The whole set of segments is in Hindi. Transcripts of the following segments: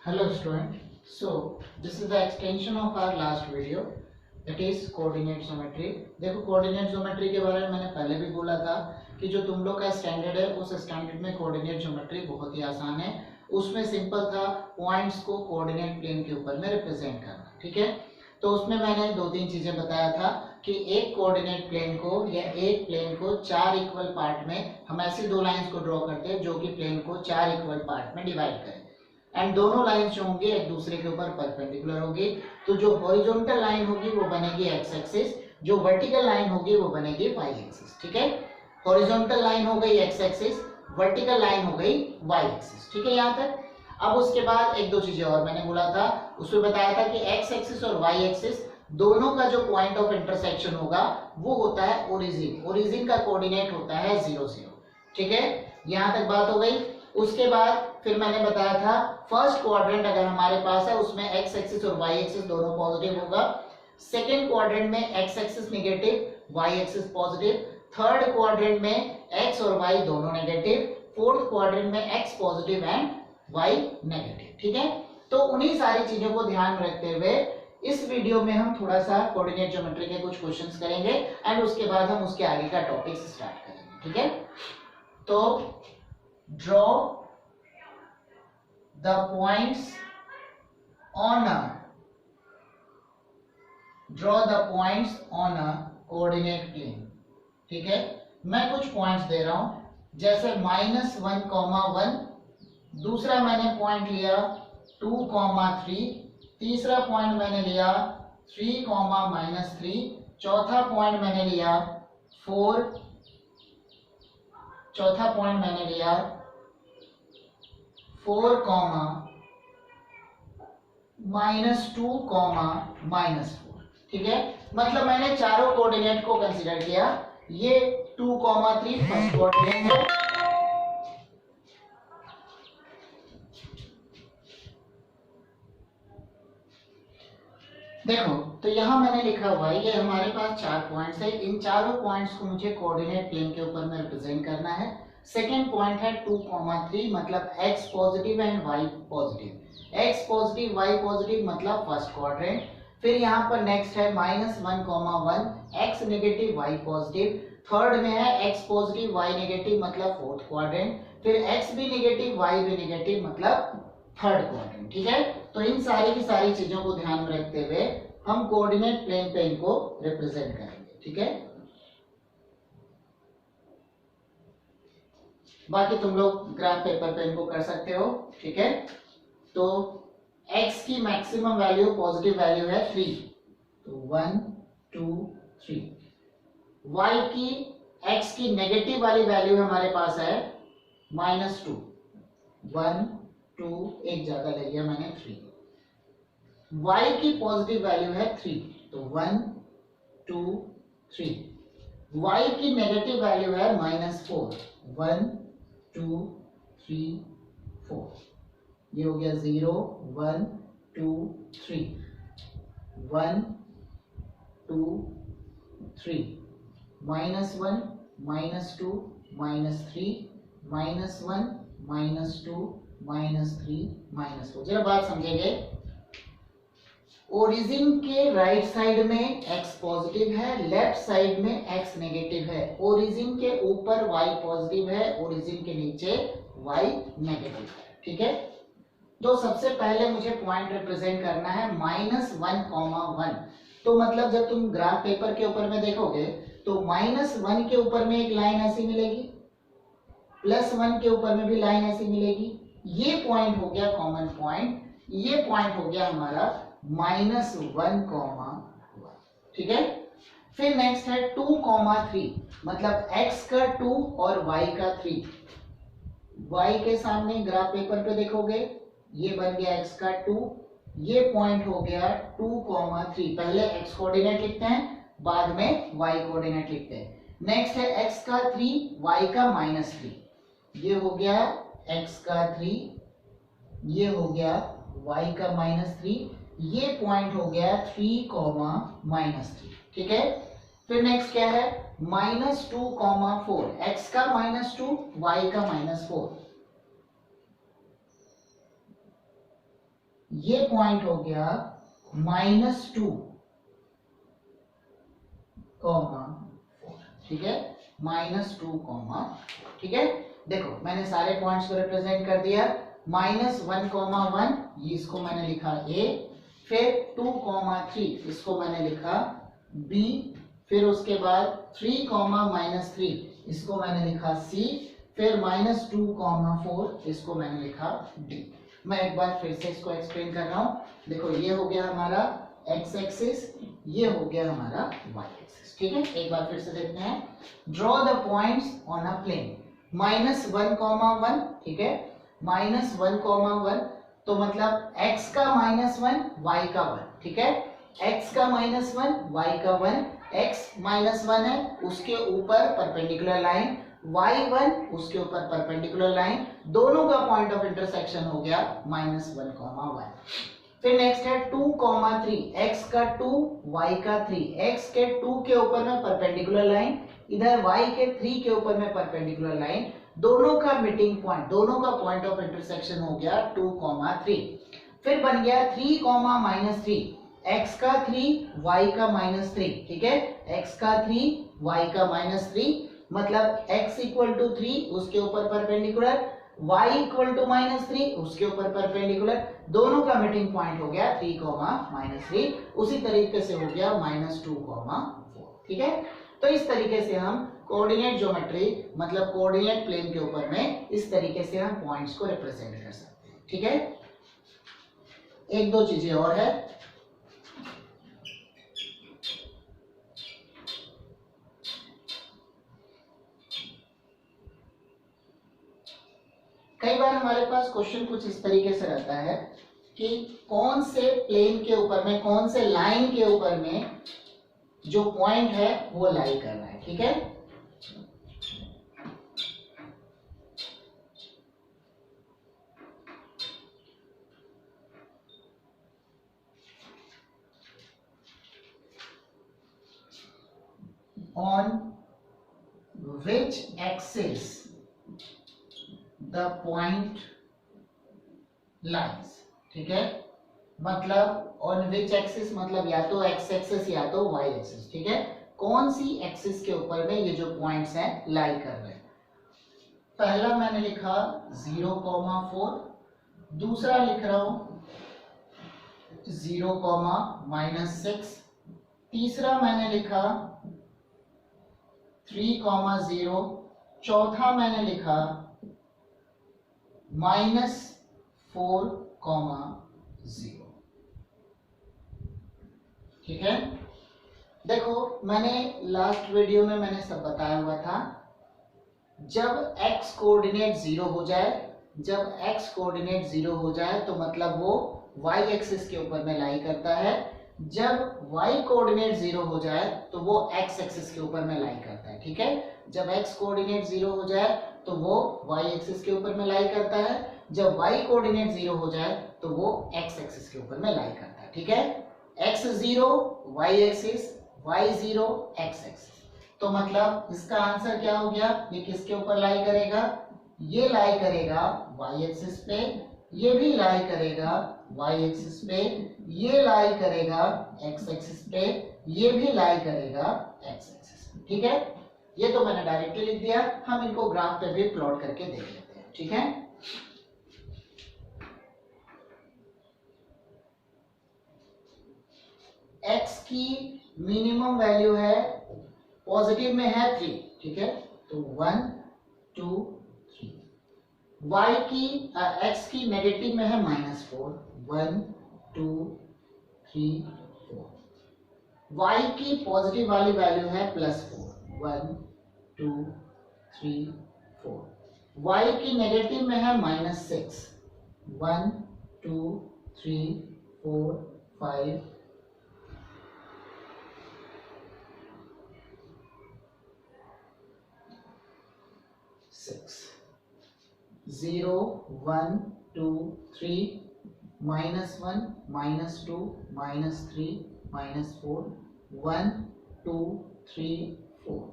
Hello student. So this is the extension of our last video, that is coordinate geometry. देखो coordinate geometry के बारे में मैंने पहले भी बोला था कि जो तुम लोग का स्टैंडर्ड है उस स्टैंडर्ड में coordinate geometry बहुत ही आसान है. उसमें सिंपल था पॉइंट्स को कोऑर्डिनेट प्लेन के ऊपर में रिप्रेजेंट करना. ठीक है, तो उसमें मैंने दो तीन चीजें बताया था कि एक कोऑर्डिनेट प्लेन को या एक प्लेन को चार इक्वल पार्ट में हम ऐसी दो लाइंस को ड्रॉ करते हैं जो कि प्लेन को चार इक्वल पार्ट में डिवाइड करें एंड दोनों लाइंस जो होंगी एक दूसरे के ऊपर परपेंडिकुलर होगी. तो जो हॉरिजॉन्टल लाइन होगी वो बनेगी एक्स एक्सिस, जो वर्टिकल लाइन होगी वो बनेगी वाई एक्सिस. ठीक है, हॉरिजॉन्टल लाइन हो गई एक्स एक्सिस, वर्टिकल लाइन हो गई वाई एक्सिस. ठीक है यहाँ तक. अब उसके बाद एक दो चीजें और मैंने बोला था, उसमें बताया था कि एक्स एक्सिस और वाई एक्सिस दोनों का जो पॉइंट ऑफ इंटरसेक्शन होगा वो होता है ओरिजिन. ओरिजिन का कोऑर्डिनेट होता है 0 0. ठीक है, यहाँ तक बात हो गई. उसके बाद फिर मैंने बताया था फर्स्ट क्वाड्रेंट अगर हमारे पास है उसमें एक्स एक्सिस और वाई एक्सिस दोनों पॉजिटिव होगा. सेकेंड क्वाड्रेंट में X axis negative, Y axis positive. Third quadrant में एक्स और वाई दोनों नेगेटिव. फोर्थ क्वाड्रेंट में X positive and Y negative. ठीक है, तो उन्हीं सारी चीजों को ध्यान रखते हुए इस वीडियो में हम थोड़ा सा कोऑर्डिनेट ज्योमेट्री के कुछ क्वेश्चंस करेंगे एंड उसके बाद हम उसके आगे का टॉपिक स्टार्ट करेंगे. ठीक है, तो draw the points on a coordinate plane. ठीक है, मैं कुछ पॉइंट्स दे रहा हूं जैसे -1,1, दूसरा मैंने पॉइंट लिया 2,3, तीसरा पॉइंट मैंने लिया 3,-3, चौथा पॉइंट मैंने लिया 4, चौथा पॉइंट मैंने लिया 4, -2, -4. ठीक है, मतलब मैंने चारों कोऑर्डिनेट को कंसीडर किया. ये 2,3 फर्स्ट कोऑर्डिनेट है. देखो तो यहां मैंने लिखा हुआ है ये हमारे पास चार पॉइंट्स है. इन चारों पॉइंट्स को मुझे कोऑर्डिनेट प्लेन के ऊपर में रिप्रेजेंट करना है. सेकेंड पॉइंट है 2,3 मतलब x positive and y positive. x positive y positive मतलब फर्स्ट क्वाड्रेंट. फिर यहाँ पर नेक्स्ट है -1,1 x negative y positive. Third में है x पॉजिटिव y नेगेटिव मतलब फोर्थ क्वाड्रेंट. फिर x भी नेगेटिव y भी नेगेटिव मतलब थर्ड क्वाड्रेंट. ठीक है, तो इन सारी की सारी चीजों को ध्यान में रखते हुए हम कोऑर्डिनेट प्लेन पे इनको रिप्रेजेंट करेंगे. ठीक है, बाकी तुम लोग ग्राफ पेपर पे इनको कर सकते हो. ठीक है, तो x की मैक्सिमम वैल्यू पॉजिटिव वैल्यू है 3, तो 1 2 3. y की x की नेगेटिव वाली वैल्यू हमारे पास है -2, 1 2 एक ज्यादा ले लिया मैंने 3. y की पॉजिटिव वैल्यू है 3, तो 1 2 3. y की नेगेटिव वैल्यू है -4, 1 2 3 4. ये हो गया 0 1 2 3, 1 2 3, -1 -2 -3, -1 -2 -3 -4. जरा बात समझेंगे. ओरिजिन के राइट साइड में x पॉजिटिव है, लेफ्ट साइड में x नेगेटिव है. ओरिजिन के ऊपर y पॉजिटिव है, ओरिजिन के नीचे y नेगेटिव है. ठीक है, तो सबसे पहले मुझे पॉइंट रिप्रेजेंट करना है -1,1. तो मतलब जब तुम ग्राफ पेपर के ऊपर में देखोगे तो -1 के ऊपर में एक लाइन ऐसी मिलेगी, +1 के ऊपर में भी लाइन ऐसी मिलेगी. ये पॉइंट हो गया कॉमन पॉइंट. ये पॉइंट हो गया हमारा -1,1. ठीक है, फिर नेक्स्ट है 2,3 मतलब x का 2 और y का 3. y के सामने ग्राफ पेपर पे देखोगे ये बन गया x का 2, ये पॉइंट हो गया 2,3. पहले x कोऑर्डिनेट लिखते हैं बाद में y कोऑर्डिनेट लिखते हैं. नेक्स्ट है x का 3 y का -3. ये हो गया x का 3, ये हो गया y का -3. ये पॉइंट हो गया 3, -3. ठीक है, फिर नेक्स्ट क्या है -2,4. x का -2 y का -4. ये पॉइंट हो गया -2, ठीक है, -2, ठीक है। देखो मैंने सारे पॉइंट्स को रिप्रेजेंट कर दिया। -1, इसको मैंने लिखा A, फिर 2, 3 इसको मैंने लिखा B, फिर उसके बाद 3, -3 इसको मैंने लिखा C, फिर -2, 4 इसको मैंने लिखा D। मैं एक बार फिर से इसको एक्सप्लेन कर रहा हूँ। देखो ये हो गया हमारा x एक्सिस, ये हो गया हमारा y एक्सिस, ठीक है। एक बार फिर से देखते हैं। Draw the points on a plane. -1, ठीक है, -1, तो मतलब x का -1, y का 1, ठीक है। x का -1, y का 1, x -1 है, उसके ऊपर परपेंडिकुलर लाइन, y1 उसके ऊपर परपेंडिकुलर लाइन, दोनों का पॉइंट ऑफ इंटरसेक्शन हो गया -1, 1। फिर नेक्स्ट है 2, 3, x का 2, y का 3, x के 2 के ऊपर में परपेंडिकुलर लाइन, इधर y के 3 के ऊपर में परपेंडिकुलर लाइन, दोनों का मीटिंग पॉइंट, दोनों का पॉइंट ऑफ इंटरसेक्शन हो गया 2, 3। फिर बन गया 3, -3, x का 3, y का -3, ठीक है, x का 3, y का -3, मतलब x = 3 उसके ऊपर परपेंडिकुलर, y = -3 उसके ऊपर परपेंडिकुलर, दोनों का मीटिंग पॉइंट हो गया 3, -3। उसी तरीके से हो गया -2, 4, ठीक है। तो इस तरीके से हम कोऑर्डिनेट ज्योमेट्री मतलब कोऑर्डिनेट प्लेन के ऊपर में इस तरीके से हम पॉइंट्स को रिप्रेजेंट कर सकते हैं, ठीक है। एक दो चीजें और है। कई बार हमारे पास क्वेश्चन कुछ इस तरीके से रहता है कि कौन से प्लेन के ऊपर में, कौन से लाइन के ऊपर में जो पॉइंट है वो लाई कर रहा है, ठीक है। On which axis the point lies, ठीक है, मतलब on which axis मतलब या तो x एक्सिस या तो y एक्सिस, ठीक है। कौन सी एक्सिस के ऊपर में ये जो पॉइंट्स हैं लाई कर रहे हैं। पहला मैंने लिखा 0, 4, दूसरा लिख रहा हूं 0, -6, तीसरा मैंने लिखा 3, 0, चौथा मैंने लिखा -4, 0, ठीक है। देखो मैंने लास्ट वीडियो में मैंने सब बताया हुआ था, जब x कोऑर्डिनेट 0 हो जाए, जब x कोऑर्डिनेट 0 हो जाए तो मतलब वो y एक्सिस के ऊपर में लाई करता है, जब y कोऑर्डिनेट 0 हो जाए तो वो x एक्सिस के ऊपर में लाई करता है, ठीक है। जब x कोऑर्डिनेट 0 हो जाए तो वो y एक्सिस के ऊपर में लाई करता है, जब y कोऑर्डिनेट 0 हो जाए तो वो x एक्सिस के ऊपर में लाई करता है, ठीक है। x0 y axis, y0 x axis, तो मतलब इसका आंसर क्या हो गया, ये किसके ऊपर लाई करेगा, ये लाई करेगा y एक्सिस पे, ये भी लाई करेगा y एक्सिस पे, ये लाई करेगा x एक्सिस पे, ये भी लाई करेगा x एक्सिस, ठीक है। ये तो मैंने डायरेक्टली लिख दिया, हम इनको ग्राफ पे भी प्लॉट करके देख लेते हैं, ठीक है। x की मिनिमम वैल्यू है, पॉजिटिव में है 3, ठीक है, तो 1, 2, 3। y की x की नेगेटिव में है -4, 1, 2, 3, 4। y की पॉजिटिव वाली वैल्यू है +4, 1, 2, 3, 4। y की नेगेटिव में है -6, 1, 2, 3, 4, 5, 6। 0, 1, 2, 3, -1, -2, -3, -4, 1, 2, 3, 4।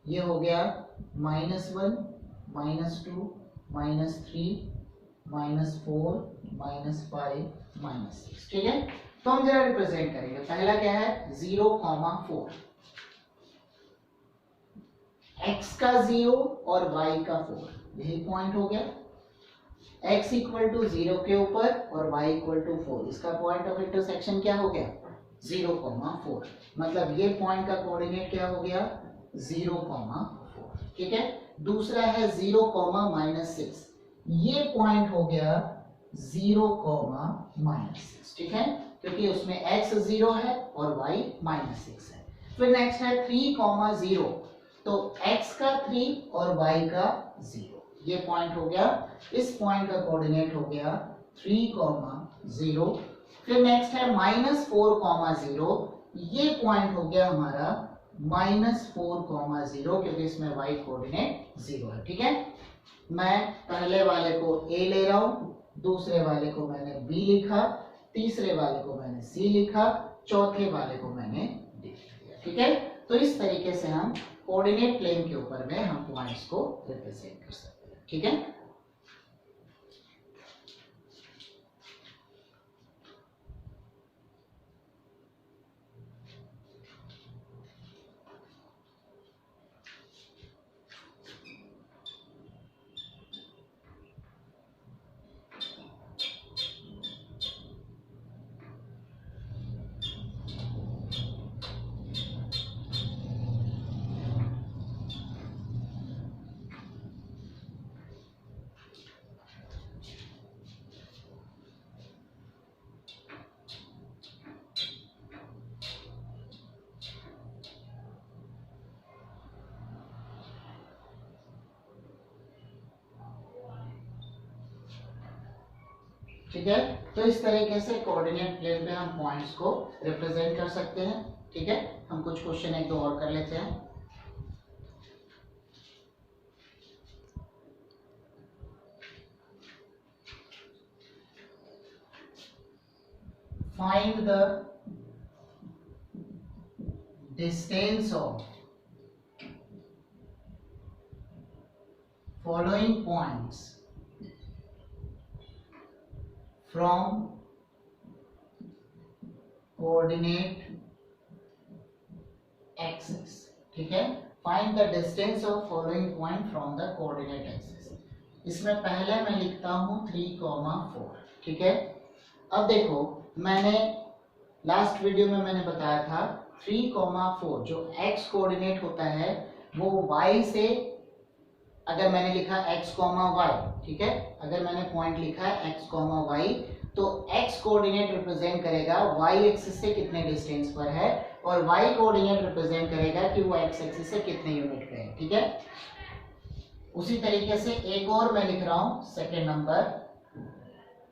ये हो गया -1, -2, -3, -4 -5 -6। ठीक है, तो हम जरा रिप्रेजेंट करेंगे। पहला क्या है 0,4, x का 0 और y का 4, यही पॉइंट हो गया। x इक्वल टू 0 के ऊपर और y इक्वल टू 4, इसका पॉइंट ऑफ इंटरसेक्शन क्या हो गया 0,4, मतलब ये पॉइंट का कोऑर्डिनेट क्या हो गया 0,4। ठीक है, दूसरा है 0,-6, ये पॉइंट हो गया 0,-6। ठीक है, क्योंकि उसमें x 0 है और y -6 है। फिर नेक्स्ट है 3,0, तो x का 3 और y का 0, ये पॉइंट हो गया। इस पॉइंट का कोऑर्डिनेट हो गया 3,0। फिर नेक्स्ट है -4,0, ये पॉइंट हो गया हमारा -4,0, क्योंकि इसमें y कोऑर्डिनेट 0 है। ठीक है, मैं पहले वाले को a ले रहा हूं, दूसरे वाले को मैंने b लिखा, तीसरे वाले को मैंने c लिखा, चौथे वाले को मैंने d लिखा। ठीक है, तो इस तरीके से हम कोऑर्डिनेट प्लेन के ऊपर में हम पॉइंट्स को रिप्रेजेंट कर सकते हैं। ठीक है, ठीक है, तो इस तरीके से कोऑर्डिनेट प्लेन पे हम पॉइंट्स को रिप्रेजेंट कर सकते हैं। ठीक है, हम कुछ क्वेश्चन एक दो और कर लेते हैं। Find the distance of following points from coordinate axis। ठीक है, find the distance of following point from the coordinate axis। इसमें पहले मैं लिखता हूं 3,4। ठीक है, अब देखो मैंने लास्ट वीडियो में मैंने बताया था 3,4 जो x कोऑर्डिनेट होता है वो y से, अगर मैंने लिखा x, y, ठीक है, अगर मैंने पॉइंट लिखा है x, y, तो x कोऑर्डिनेट रिप्रेजेंट करेगा y एक्सिस से कितने डिस्टेंस पर है और y कोऑर्डिनेट रिप्रेजेंट करेगा कि वो x एक्सिस से कितने यूनिट पे है। ठीक है, उसी तरीके से एक और मैं लिख रहा हूं सेकंड नंबर।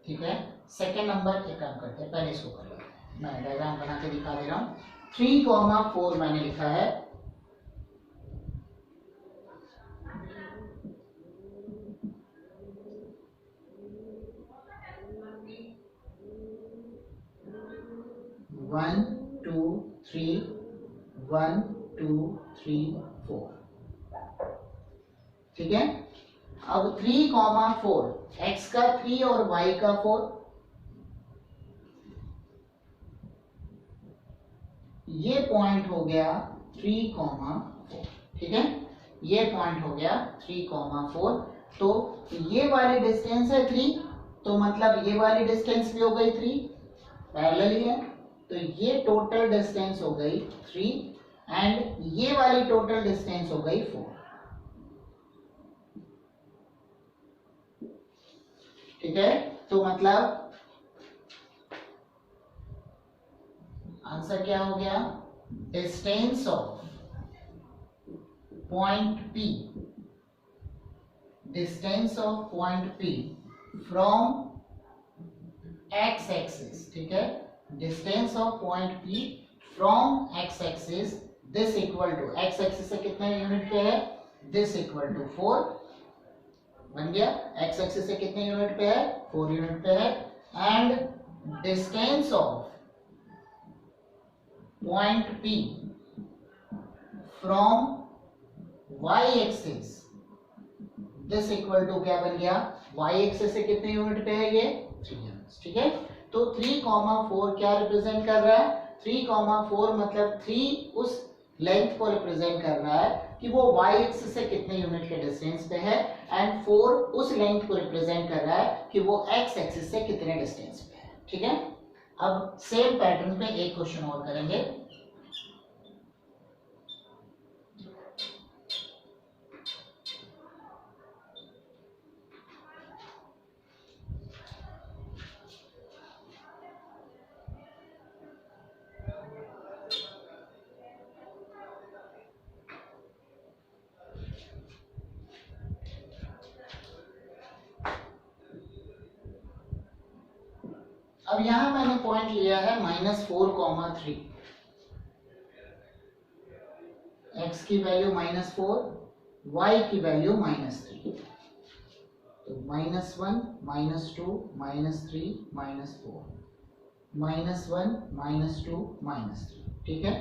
ठीक है, सेकंड नंबर एक काम करते हैं, पहले इसको कर लेते हैं, मैं डायग्राम बना के दिखा दे रहा हूं। 3,4 मैंने लिखा है, वन टू थ्री 1 2 3 4। ठीक है, अब 3,4 x का 3 और y का 4, ये पॉइंट हो गया 3,4। ठीक है, ये पॉइंट हो गया 3,4। तो ये वाली डिस्टेंस है 3, तो मतलब ये वाली डिस्टेंस भी हो गई 3, पैरेलल ही है, तो ये टोटल डिस्टेंस हो गई 3 एंड ये वाली टोटल डिस्टेंस हो गई 4। ठीक है, तो मतलब आंसर क्या हो गया, distance of point P, distance of point P from x axis. ठीक है, distance of point P from x axis, this equal to, x axis से कितने यूनिट पे है, दिस इक्वल टू 4 बन गया। x एक्सिस से कितने यूनिट पे है, 4 यूनिट पे है, and distance of point P from y axis, this equal to क्या बन गया, वाई एक्सिस से कितने यूनिट पे है ये 3 यूनिट्स, ठीक है। तो 3,4 क्या रिप्रेजेंट कर रहा है, 3,4 मतलब 3 उस लेंथ को रिप्रेजेंट कर रहा है कि वो y एक्सिस से कितने यूनिट के डिस्टेंस पे है, एंड 4 उस लेंथ को रिप्रेजेंट कर रहा है कि वो x एक्सिस से कितने डिस्टेंस पे है, ठीक है। अब सेम पैटर्न पे एक क्वेश्चन और करेंगे। अब यहां मैंने पॉइंट लिया है -4,3, x की वैल्यू -4, y की वैल्यू -3, तो -1 -2 -3 -4 -1 -2 -3, ठीक है।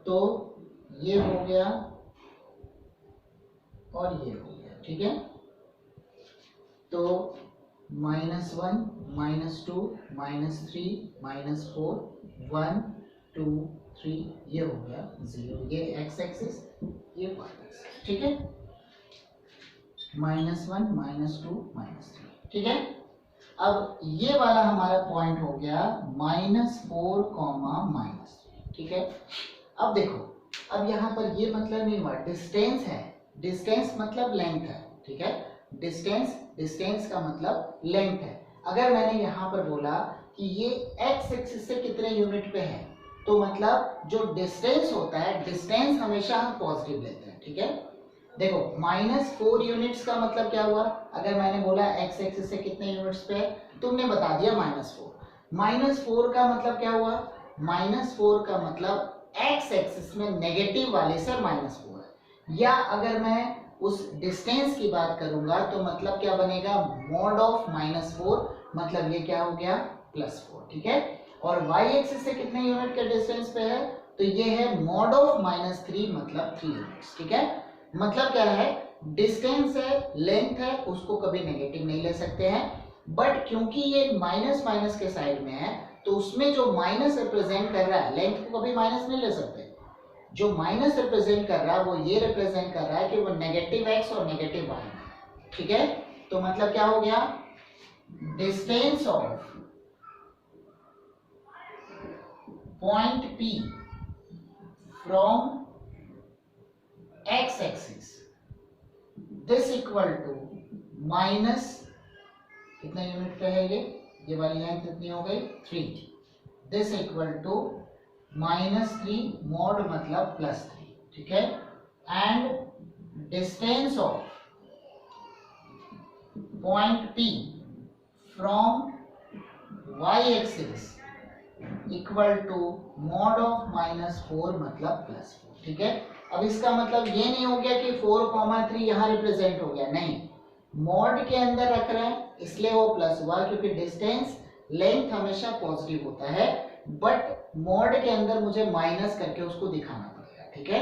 तो ये हो गया और ये हो गया, ठीक है। तो -1 -2 -3 -4 1 2 3 ये हो गया 0, ये x एक्सिस ये y एक्सिस, ठीक है। -1 -2 -3, ठीक है। अब ये वाला हमारा पॉइंट हो गया -4, ठीक है। अब देखो, अब यहाँ पर ये मतलब नहीं हुआ, डिस्टेंस है, डिस्टेंस मतलब लेंथ है, ठीक है। डिस्टेंस का मतलब लेंथ है। अगर मैंने यहाँ पर बोला कि ये x एक्सिस से कितने यूनिट पे है, तो मतलब जो डिस्टेंस होता है, डिस्टेंस हमेशा हम पॉजिटिव लेते हैं, ठीक है। देखो -4 यूनिट्स का मतलब क्या हुआ, अगर मैंने बोला x एक्सिस से कितने यूनिट्स पे है, तुमने बता दिया -4। -4 का मतलब क्या हुआ, -4 का मतलब x एक्सिस में नेगेटिव वाले से -4 है। या अगर मैं उस डिस्टेंस की बात करूंगा तो मतलब क्या बनेगा, मॉड ऑफ -4, मतलब ये क्या हो गया +4, ठीक है। और y एक्सिस से कितने यूनिट के डिस्टेंस पे है, तो ये है मॉड ऑफ -3, मतलब 3 यूनिट्स, ठीक है। मतलब क्या है, डिस्टेंस है, लेंथ है, उसको कभी नेगेटिव नहीं ले सकते हैं, बट क्योंकि ये माइनस माइनस के साइड में है तो उसमें जो माइनस रिप्रेजेंट कर रहा है, लेंथ को कभी माइनस नहीं ले सकते, जो माइनस रिप्रेजेंट कर रहा है वो ये रिप्रेजेंट कर रहा है कि वो नेगेटिव x और नेगेटिव y है, ठीक है। तो मतलब क्या हो गया, distance of point P from x axis this equal to minus कितना यूनिट पे है ये वाली लेंथ कितनी हो गई 3, दिस इक्वल टू -3 मॉड मतलब +3, ठीक है। And distance of point P from y axis equal to mod of -4 मतलब +4, ठीक है। अब इसका मतलब ये नहीं हो गया कि 4,3 यहाँ रिप्रेजेंट हो गया, नहीं, मॉड के अंदर रख रहे हैं इसलिए वो प्लस हुआ, क्योंकि डिस्टेंस लेंथ हमेशा पॉजिटिव होता है, बट मॉड के अंदर मुझे माइनस करके उसको दिखाना पड़ेगा, ठीक है।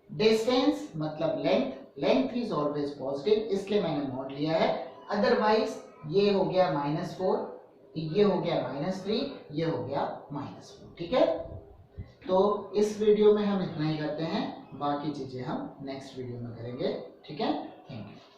डिस्टेंस मतलब लेंथ इज ऑलवेज पॉजिटिव, इसलिए मैंने मॉड लिया है। अदरवाइज ये हो गया -4, ये हो गया -3, ये हो गया -4, ठीक है। तो इस वीडियो में हम इतना ही करते हैं, बाकी चीजें हम नेक्स्ट वीडियो में करेंगे, ठीक है। Thank you.